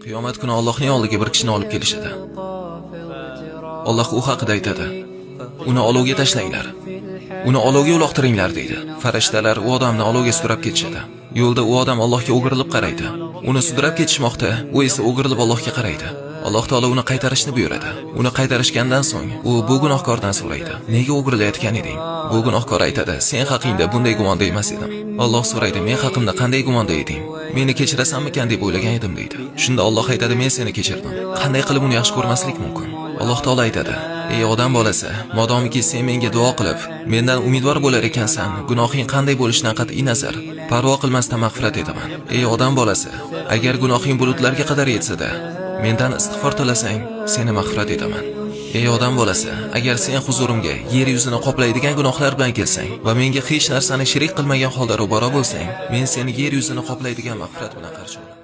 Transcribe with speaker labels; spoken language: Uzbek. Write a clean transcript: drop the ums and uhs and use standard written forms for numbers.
Speaker 1: Qiyomat kuni Allohning oldiga bir kishini olib kelishadi. Alloh u haqida aytadi: "Uni olovga tashlanglar. Uni olovga uloqtiringlar" deydi. Farishtalar u odamni olovga sudrab ketishadi. Yo'lda u odam Allohga o'girilib qaraydi. Uni sudrab ketishmoqda, u esa o'girilib Allohga qaraydi. Alloh taolo uni qaytarishni buyuradi. Uni qaytarishgandan so'ng u bu gunohkordan so'raydi: "Nega o'girilayotgan eding?" Bu gunohkor aytadi: "Sen haqingda bunday gumonda emas edim." Alloh so'raydi: "Men haqimda qanday gumonda eding? Meni kechirasanmikan deb o'ylagan edim" deydi. Shunda Alloh aytadi: "Men seni kechirdim. Qanday qilib uni yaxshi ko'rmaslik mumkin?" Alloh taolo aytadi: "Ey odam bolasi, modomiki sen menga duo qilib, mendan umidvor bo'lar ekansan, gunohing qanday bo'lishidan qat'iy nazar, parvo qilmasdan mag'firat etaman. Ey odam bolasi, agar gunohing bulutlarga qadar yetsa-da, mendan istig'for tilasang, seni mag'firat etaman. Ey odam bolasi, agar sen huzurimga yer yuzini qoplaydigan gunohlar bilan kelsang va menga hech narsani shirik qilmagan holda ro'baro bo'lsang, men seni yer yuzini qoplaydigan mag'firat bilan qarshi olaman."